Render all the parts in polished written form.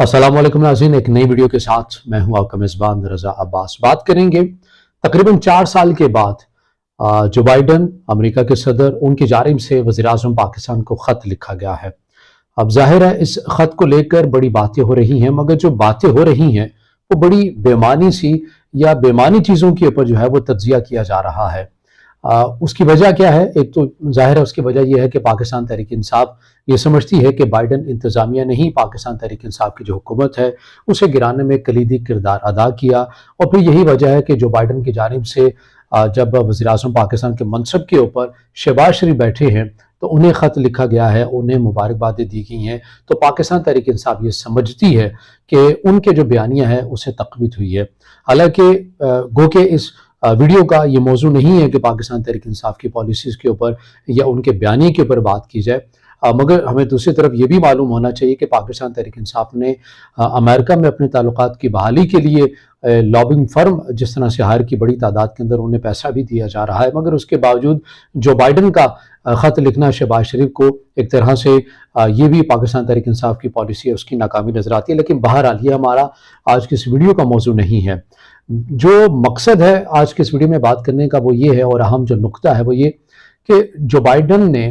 अस्सलाम वालेकुम नाज़रीन, एक नई वीडियो के साथ मैं हूं आपका मेज़बान रज़ा अब्बास। बात करेंगे तकरीबन 4 साल के बाद जो बाइडन अमेरिका के सदर, उनकी जानिब से वज़ीर-ए-आज़म पाकिस्तान को ख़त लिखा गया है। अब ज़ाहिर है इस ख़त को लेकर बड़ी बातें हो रही हैं, मगर जो बातें हो रही हैं वो बड़ी बेमानी सी या बेमानी चीज़ों के ऊपर जो है वो तज्ज़िया किया जा रहा है। उसकी वजह क्या है? एक तो ज़ाहिर है उसकी वजह यह है कि पाकिस्तान तहरीक इंसाफ ये समझती है कि बाइडन इंतज़ामिया ने ही पाकिस्तान तहरीक इंसाफ की जो हुकूमत है उसे गिराने में कलीदी किरदार अदा किया, और फिर यही वजह है कि जो बाइडन की जानिब से जब वज़ीर-ए-आज़म पाकिस्तान के मनसब के ऊपर शहबाज शरीफ बैठे हैं तो उन्हें ख़त लिखा गया है, उन्हें मुबारकबादें दी गई हैं। तो पाकिस्तान तहरीक इंसाफ ये समझती है कि उनके जो बयानिया है उसे तक़वीत हुई है। हालांकि गो के इस वीडियो का ये मौजू नहीं है कि पाकिस्तान तहरीक इंसाफ की पॉलिसीज़ के ऊपर या उनके बयानी के ऊपर बात की जाए, मगर हमें दूसरी तरफ ये भी मालूम होना चाहिए कि पाकिस्तान तहरीक इंसाफ ने अमेरिका में अपने ताल्लुकात की बहाली के लिए लॉबिंग फर्म जिस तरह से हायर की बड़ी तादाद के अंदर उन्हें पैसा भी दिया जा रहा है, मगर उसके बावजूद जो बाइडन का ख़त लिखना शहबाज शरीफ को एक तरह से ये भी पाकिस्तान तहरीक इंसाफ की पॉलिसी है उसकी नाकामी नज़र आती है। लेकिन बहरहाल ये हमारा आज की इस वीडियो का मौजू नहीं है। जो मकसद है आज के इस वीडियो में बात करने का वो ये है, और अहम जो नुक्ता है वो ये कि जो बाइडन ने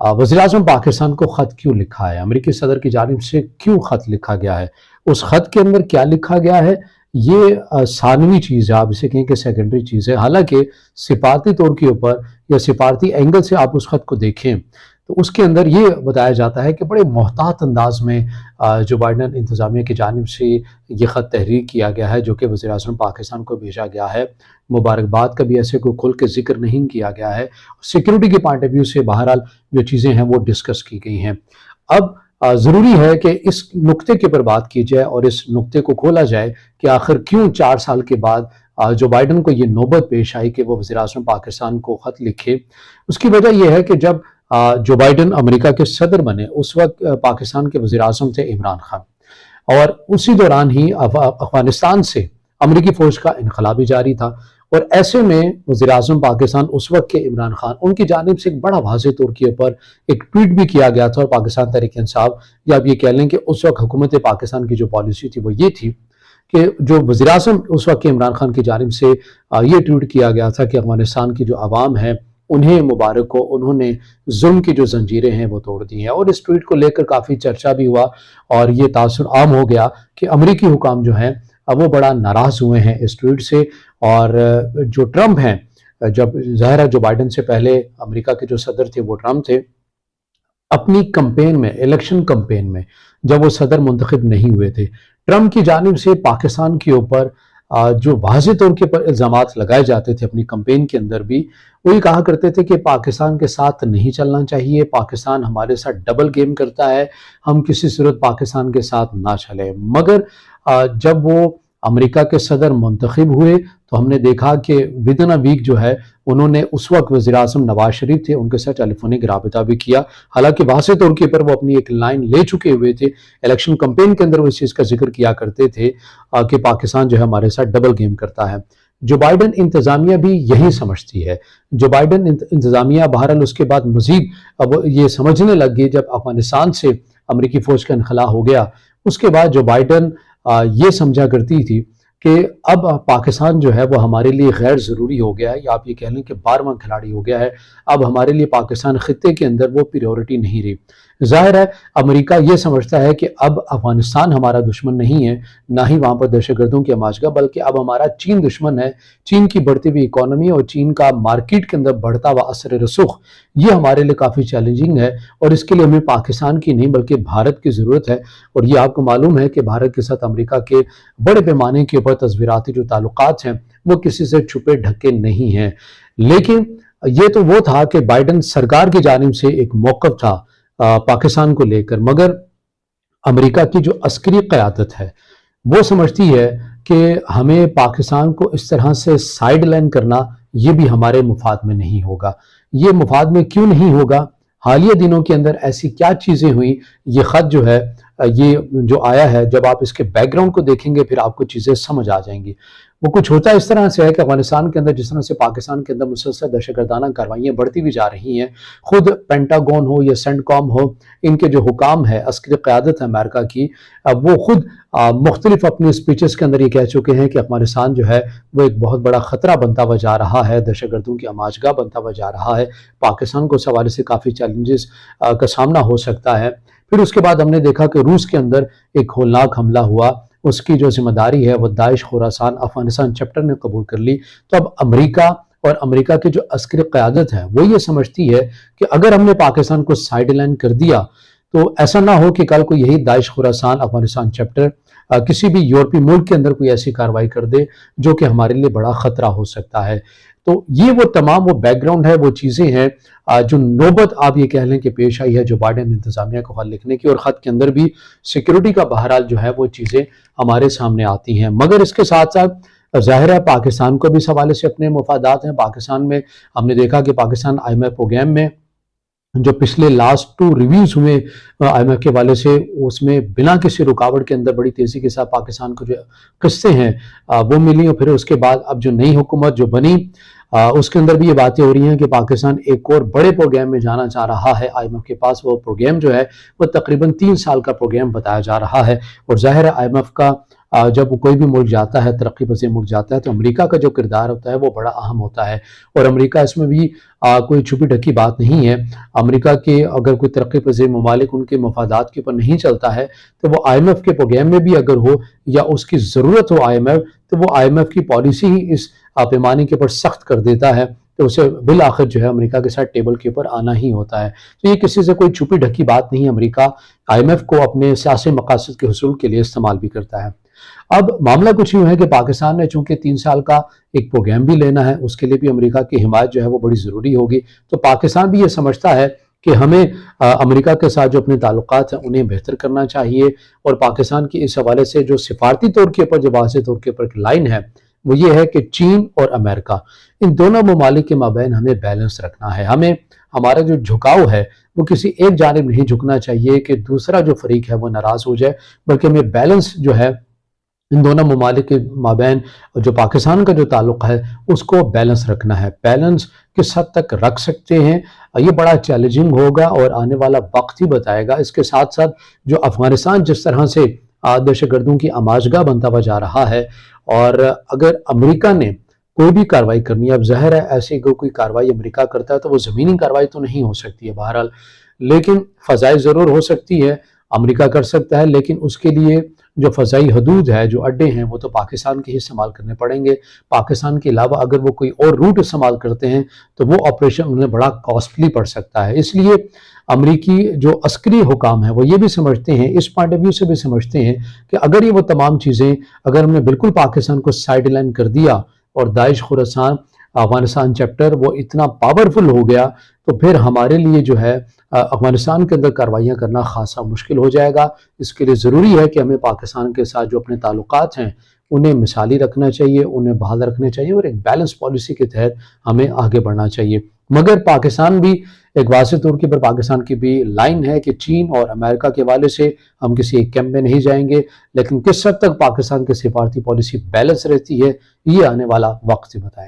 वज़ीर-ए-आज़म पाकिस्तान को ख़त क्यों लिखा है, अमेरिकी सदर की जानिब से क्यों ख़त लिखा गया है, उस ख़त के अंदर क्या लिखा गया है, ये सानवी चीज़ है, आप इसे कहें कि सेकेंडरी चीज़ है। हालांकि सिफारती तौर के ऊपर या सिफारती एंगल से आप उस ख़त को देखें तो उसके अंदर ये बताया जाता है कि बड़े मोहतात अंदाज में जो बाइडन इंतज़ामिया की जानिब से ये ख़त तहरीर किया गया है, जो कि वज़ीर-ए-आज़म पाकिस्तान को भेजा गया है। मुबारकबाद का भी ऐसे कोई खुल के ज़िक्र नहीं किया गया है। सिक्योरिटी के पॉइंट ऑफ व्यू से बहरहाल जो चीज़ें हैं वो डिस्कस की गई हैं। अब ज़रूरी है कि इस नुक्ते के ऊपर बात की जाए और इस नुक्ते को खोला जाए कि आखिर क्यों 4 साल के बाद जो बाइडन को ये नौबत पेश आई कि वो वज़ीर-ए-आज़म पाकिस्तान को ख़त लिखे। उसकी वजह यह है कि जब जो बाइडन अमेरिका के सदर बने उस वक्त पाकिस्तान के वज़ीर-ए-आज़म थे इमरान खान, और उसी दौरान ही अफ़गानिस्तान से अमेरिकी फ़ौज का इनक़लाब भी जारी था, और ऐसे में वज़ीर-ए-आज़म पाकिस्तान उस वक्त के इमरान खान, उनकी जानिब से एक बड़ा वाज़ेह तौर के ऊपर एक ट्वीट भी किया गया था, और पाकिस्तान तहरीक इंसाफ या आप ये कह लें कि उस वक्त हुकूमत पाकिस्तान की जो पॉलिसी थी वो ये थी कि जो वज़ीर-ए-आज़म उस वक्त के इमरान खान की जानिब से ये ट्वीट किया गया था कि अफ़गानिस्तान की जो आवाम है उन्हें मुबारक हो, उन्होंने जुल्म की जो जंजीरें हैं वो तोड़ दी हैं। और इस ट्वीट को लेकर काफ़ी चर्चा भी हुआ, और ये तासुर आम हो गया कि अमेरिकी हुकाम जो हैं अब वो बड़ा नाराज़ हुए हैं इस ट्वीट से। और जो ट्रंप हैं, जब ज़ाहिर है जो बाइडन से पहले अमेरिका के जो सदर थे वो ट्रंप थे, अपनी कैंपेन में, इलेक्शन कैंपेन में जब वो सदर मुंतखब नहीं हुए थे, ट्रंप की जानिब से पाकिस्तान के ऊपर जो वाज़ेह तौर के ऊपर इल्ज़ामात लगाए जाते थे अपनी कैंपेन के अंदर भी, वो ये कहा करते थे कि पाकिस्तान के साथ नहीं चलना चाहिए, पाकिस्तान हमारे साथ डबल गेम करता है, हम किसी सूरत पाकिस्तान के साथ ना चलें। मगर जब वो अमेरिका के सदर मुंतखब हुए तो हमने देखा कि विदिन अ वीक जो है उन्होंने उस वक्त वज़ीर-ए-आज़म नवाज शरीफ थे उनके साथ टेलीफोनिक राबिता भी किया। हालांकि वाज़ेह तौर के ऊपर वो अपनी एक लाइन ले चुके हुए थे, इलेक्शन कैंपेन के अंदर वो इस चीज़ का जिक्र किया करते थे कि पाकिस्तान जो है हमारे साथ डबल गेम करता है। जो बाइडन इंतज़ामिया भी यही समझती है। जो बाइडन इंतज़ामिया बहरहाल उसके बाद मज़ीद अब ये समझने लग गई, जब अफ़गानिस्तान से अमेरिकी फ़ौज का इनख़ला हो गया, उसके बाद जो बाइडन ये समझा करती थी कि अब पाकिस्तान जो है वो हमारे लिए गैर ज़रूरी हो गया है, या आप ये कह लें कि 12वां खिलाड़ी हो गया है। अब हमारे लिए पाकिस्तान ख़ित्ते के अंदर वो प्रायोरिटी नहीं रही। ज़ाहिर है अमेरिका ये समझता है कि अब अफ़गानिस्तान हमारा दुश्मन नहीं है, ना ही वहाँ पर दहशतगर्दों की आमाजगा, बल्कि अब हमारा चीन दुश्मन है। चीन की बढ़ती हुई इकॉनमी और चीन का मार्केट के अंदर बढ़ता हुआ असर रसूख, ये हमारे लिए काफ़ी चैलेंजिंग है, और इसके लिए हमें पाकिस्तान की नहीं बल्कि भारत की ज़रूरत है। और ये आपको मालूम है कि भारत के साथ अमेरिका के बड़े पैमाने के ऊपर तस्वीराती जो ताल्लुकात हैं वो किसी से छुपे ढके नहीं हैं। लेकिन ये तो वो था कि बाइडन सरकार की जानिब से एक मौक़िफ़ था पाकिस्तान को लेकर, मगर अमेरिका की जो अस्करी क़यादत है वो समझती है कि हमें पाकिस्तान को इस तरह से साइड लाइन करना ये भी हमारे मुफाद में नहीं होगा। ये मुफाद में क्यों नहीं होगा? हालिया दिनों के अंदर ऐसी क्या चीज़ें हुई, ये ख़त जो है یہ جو آیا ہے، جب آپ اس کے بیک گراؤنڈ کو دیکھیں گے پھر آپ کو چیزیں سمجھ آ جائیں گی۔ وہ کچھ ہوتا اس طرح سے ہے کہ افغانستان کے اندر جس طرح سے پاکستان کے اندر مسلسل دہشت گردانہ کاروائیاں بڑھتی بھی جا رہی ہیں، خود پینٹاگون ہو یا سینٹ کام ہو، ان کے جو حکام ہے، عسکری قیادت ہے امریکہ کی، وہ خود مختلف اپنی سپیچز کے اندر یہ کہہ چکے ہیں کہ افغانستان جو ہے وہ ایک بہت بڑا خطرہ بنتا ہوا جا رہا ہے، دہشت گردوں کی آماجگاہ بنتا ہوا جا رہا ہے، پاکستان کو اس حوالے سے کافی چیلنجز کا سامنا ہو سکتا ہے۔ پھر اس کے بعد ہم نے دیکھا کہ روس کے اندر ایک ہولناک حملہ ہوا، اس کی جو ذمہ داری ہے وہ داعش خراسان افغانستان چیپٹر نے قبول کر لی۔ تو اب امریکہ اور امریکہ کی جو عسکری قیادت ہے وہ یہ سمجھتی ہے کہ اگر ہم نے پاکستان کو سائیڈ لائن کر دیا تو ایسا نہ ہو کہ کل کو یہی داعش خراسان افغانستان چیپٹر کسی بھی یورپی ملک کے اندر کوئی ایسی کارروائی کر دے جو کہ ہمارے لیے بڑا خطرہ ہو سکتا ہے۔ تو یہ وہ تمام وہ بیک گراؤنڈ ہے، وہ چیزیں ہیں جو نوبت آپ یہ کہہ لیں کہ پیش آئی ہے جو بائیڈن انتظامیہ کو خط لکھنے کی، اور خط کے اندر بھی سیکیورٹی کا بہرحال جو ہے وہ چیزیں ہمارے سامنے آتی ہیں۔ مگر اس کے ساتھ ساتھ ظاہر ہے پاکستان کو بھی اس حوالے سے اپنے مفادات ہیں۔ پاکستان میں ہم نے دیکھا کہ پاکستان IMF پروگرام میں جو پچھلے لاسٹ 2 ریویوز ہوئے IMF کے حوالے سے، اس میں بنا کسی رکاوٹ کے اندر بڑی تیزی کے ساتھ پاکستان کو جو قسطیں ہیں وہ ملی، اور پھر اس کے بعد اب جو نئی حکومت جو بنی اس کے اندر بھی یہ باتیں ہو رہی ہیں کہ پاکستان ایک اور بڑے پروگرام میں جانا چاہ رہا ہے۔ IMF کے پاس وہ پروگرام جو ہے وہ تقریباً 3 سال کا پروگرام بتایا جا رہا ہے، اور ظاہر ہے IMF کا جب کوئی بھی ملک جاتا ہے، ترقی پذیر ملک جاتا ہے، تو امریکہ کا جو کردار ہوتا ہے وہ بڑا اہم ہوتا ہے، اور امریکہ اس میں بھی کوئی چھپی ڈھکی بات نہیں ہے۔ امریکہ کے اگر کوئی ترقی پذیر ممالک ان کے مفادات کے اوپر نہیں چلتا ہے تو وہ IMF کے پروگرام میں بھی اگر ہو یا اس کی ضرورت ہو IMF، تو وہ IMF کی پالیسی ہی اس پیمانے کے اوپر سخت کر دیتا ہے، تو اسے بالآخر جو ہے امریکہ کے ساتھ ٹیبل کے اوپر آنا ہی ہوتا ہے۔ تو یہ کسی سے کوئی چھپی ڈھکی بات نہیں ہے، امریکہ IMF کو اپنے سیاسی مقاصد کے حصول کے لیے استعمال بھی کرتا ہے۔ اب معاملہ کچھ یوں ہے کہ پاکستان نے چونکہ 3 سال کا ایک پروگرام بھی لینا ہے، اس کے لیے بھی امریکہ کی حمایت جو ہے وہ بڑی ضروری ہوگی، تو پاکستان بھی یہ سمجھتا ہے کہ ہمیں امریکہ کے ساتھ جو اپنے تعلقات ہیں انہیں بہتر کرنا چاہیے، اور پاکستان کی اس حوالے سے جو سفارتی طور کے اوپر جو واضح طور کے اوپر ایک لائن ہے وہ یہ ہے کہ چین اور امریکہ، ان دونوں ممالک کے مابین ہمیں بیلنس رکھنا ہے۔ ہمیں ہمارا جو جھکاؤ ہے وہ کسی ایک جانب نہیں جھکنا چاہیے کہ دوسرا جو فریق ہے وہ ناراض ہو جائے، بلکہ ہمیں بیلنس جو ہے ان دونوں ممالک کے مابین جو پاکستان کا جو تعلق ہے اس کو بیلنس رکھنا ہے۔ بیلنس کس حد تک رکھ سکتے ہیں یہ بڑا چیلنجنگ ہوگا اور آنے والا وقت ہی بتائے گا۔ اس کے ساتھ ساتھ جو افغانستان جس طرح سے دہشت گردوں کی آماجگاہ بنتا ہوا جا رہا ہے، اور اگر امریکہ نے کوئی بھی کارروائی کرنی ہے، اب ظاہر ہے ایسی کوئی کارروائی امریکہ کرتا ہے تو وہ زمینی کارروائی تو نہیں ہو سکتی ہے بہرحال، لیکن فضائی ضرور ہو سکتی ہے، امریکہ کر سکتا ہے، لیکن اس کے لیے جو فضائی حدود ہے، جو اڈے ہیں، وہ تو پاکستان کے ہی استعمال کرنے پڑیں گے۔ پاکستان کے علاوہ اگر وہ کوئی اور روٹ استعمال کرتے ہیں تو وہ آپریشن انہیں بڑا کاسٹلی پڑ سکتا ہے۔ اس لیے امریکی جو عسکری حکام ہیں وہ یہ بھی سمجھتے ہیں، اس پوائنٹ آف ویو سے بھی سمجھتے ہیں کہ اگر یہ وہ تمام چیزیں اگر ہم نے بالکل پاکستان کو سائیڈ لائن کر دیا اور داعش خراسان افغانستان چیپٹر وہ اتنا پاورفل ہو گیا، تو پھر ہمارے لیے جو ہے افغانستان کے اندر کاروائیاں کرنا خاصا مشکل ہو جائے گا۔ اس کے لیے ضروری ہے کہ ہمیں پاکستان کے ساتھ جو اپنے تعلقات ہیں انہیں مثالی رکھنا چاہیے، انہیں بحال رکھنے چاہیے، اور ایک بیلنس پالیسی کے تحت ہمیں آگے بڑھنا چاہیے۔ مگر پاکستان بھی ایک واضح طور کے پر پاکستان کی بھی لائن ہے کہ چین اور امریکہ کے حوالے سے ہم کسی ایک کیمپ میں نہیں جائیں گے، لیکن کس حد تک پاکستان کی سفارتی پالیسی بیلنس رہتی ہے یہ آنے والا وقت ہی بتائے گا۔